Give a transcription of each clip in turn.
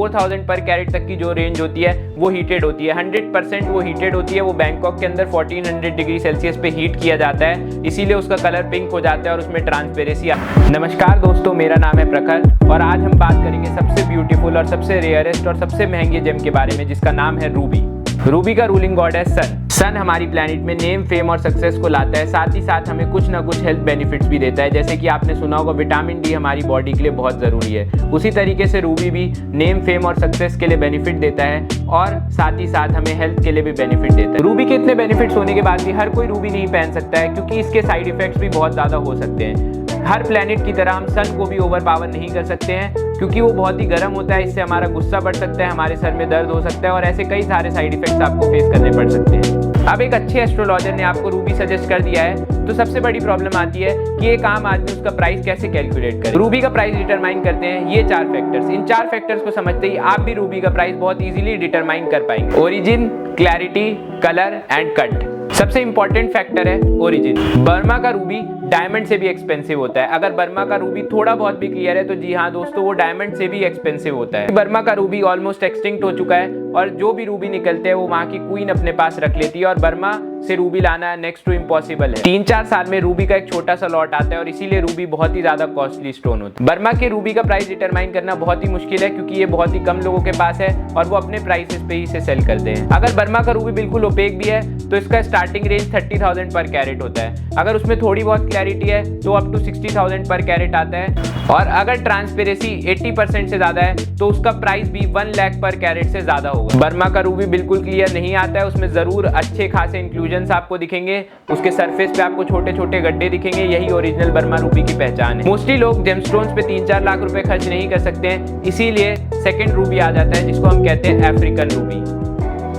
4000 पर कैरेट तक की जो रेंज होती है वो हीटेड होती है। 100% वो हीटेड होती है। वो बैंकॉक के अंदर 1400 डिग्री सेल्सियस पे हीट किया जाता है, इसीलिए उसका कलर पिंक हो जाता है और उसमें ट्रांसपेरेंसी आती है। नमस्कार दोस्तों, मेरा नाम है प्रखर और आज हम बात करेंगे सबसे ब्यूटीफुल और सबसे रेयरेस्ट और सबसे महंगे जेम के बारे में, जिसका नाम है रूबी। रूबी का रूलिंग गॉड है सन। सन हमारी प्लेनेट में नेम, फेम और सक्सेस को लाता है, साथ ही साथ हमें कुछ ना कुछ हेल्थ बेनिफिट्स भी देता है। जैसे कि आपने सुना होगा विटामिन डी हमारी बॉडी के लिए बहुत ज़रूरी है, उसी तरीके से रूबी भी नेम, फेम और सक्सेस के लिए बेनिफिट देता है और साथ ही साथ हमें हेल्थ के लिए भी बेनिफिट देता है। रूबी के इतने बेनिफिट्स होने के बाद भी हर कोई रूबी नहीं पहन सकता है, क्योंकि इसके साइड इफेक्ट्स भी बहुत ज़्यादा हो सकते हैं। हर प्लेनेट की तरह हम सन को भी ओवर पावर नहीं कर सकते हैं, क्योंकि वो बहुत ही गर्म होता है। इससे हमारा गुस्सा बढ़ सकता है, हमारे सर में दर्द हो सकता है और ऐसे कई सारे साइड इफेक्ट्स आपको फेस करने पड़ सकते हैं। अब एक अच्छे एस्ट्रोलॉजर ने आपको रूबी सजेस्ट कर दिया है, तो सबसे बड़ी प्रॉब्लम आती है कि एक आम आदमी उसका प्राइस कैसे कैलकुलेट करे। रूबी का प्राइस डिटरमाइन करते हैं ये 4 फैक्टर्स। इन 4 फैक्टर्स को समझते ही आप भी रूबी का प्राइस बहुत इजीली डिटरमाइन कर पाएंगे। Origin, clarity, colour and cut. सबसे इंपॉर्टेंट फैक्टर है ओरिजिन। बर्मा का रूबी डायमंड से भी एक्सपेंसिव होता है। अगर बर्मा का रूबी थोड़ा बहुत भी क्लियर है तो जी हाँ दोस्तों, वो डायमंड से भी एक्सपेंसिव होता है। बर्मा का रूबी ऑलमोस्ट एक्सटिंक्ट हो चुका है और जो भी रूबी निकलते हैं वो वहाँ की क्वीन अपने पास रख लेती है और बर्मा से रूबी लाना नेक्स्ट टू इम्पॉसिबल है। 3-4 साल में रूबी का एक छोटा सा लॉट आता है और इसीलिए रूबी बहुत ही ज्यादा कॉस्टली स्टोन होता है। बर्मा के रूबी का प्राइस डिटरमाइन करना बहुत ही मुश्किल है, क्योंकि ये बहुत ही कम लोगों के पास है और वो अपने प्राइसेस पे ही इसे सेल करते हैं। अगर बर्मा का रूबी बिल्कुल ओपेक भी है तो इसका स्टार्टिंग रेंज 30,000 पर कैरेट होता है। अगर उसमें थोड़ी बहुत क्लैरिटी है तो अप टू 60,000 पर कैरेट आता है और अगर ट्रांसपेरेंसी 80% से ज्यादा है तो उसका प्राइस भी 1 लाख पर कैरेट से ज्यादा होगा। बर्मा का रूबी बिल्कुल क्लियर नहीं आता है, उसमें जरूर अच्छे खासे इंक्लूजन्स आपको दिखेंगे, उसके सरफेस पे आपको छोटे छोटे गड्ढे दिखेंगे। यही ओरिजिनल बर्मा रूबी की पहचान है। मोस्टली लोग जेमस्टोन्स पे 3-4 लाख रुपए खर्च नहीं कर सकते हैं, इसीलिए सेकेंड रूबी आ जाता है, जिसको हम कहते हैं African Ruby.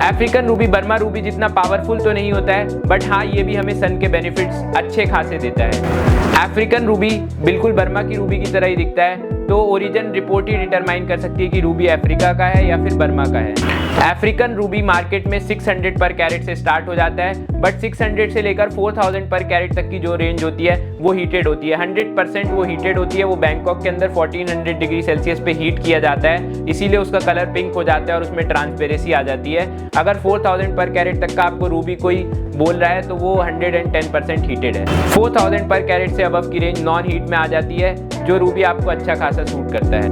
African Ruby Burma Ruby जितना पावरफुल तो नहीं होता है, बट हाँ ये भी हमें सन के बेनिफिट्स अच्छे खासे देता है। अफ्रीकन रूबी बिल्कुल बर्मा की रूबी की तरह ही दिखता है, तो ओरिजिन रिपोर्ट ही डिटरमाइन कर सकती है कि रूबी अफ्रीका का है या फिर बर्मा का है। अफ्रीकन रूबी मार्केट में 600 पर कैरेट से स्टार्ट हो जाता है, बट 600 से लेकर 4000 पर कैरेट तक की जो रेंज होती है वो हीटेड होती है। 100% वो हीटेड होती है। वो बैंकॉक के अंदर 1400 डिग्री सेल्सियस पे हीट किया जाता है, इसीलिए उसका कलर पिंक हो जाता है और उसमें ट्रांसपेरेंसी आ जाती है। अगर 4000 पर कैरेट तक का आपको रूबी कोई बोल रहा है तो वो 110% हीटेड है। 4000 पर कैरेट से अबव की रेंज नॉन हीट में आ जाती है, जो रूबी आपको अच्छा खासा सूट करता है।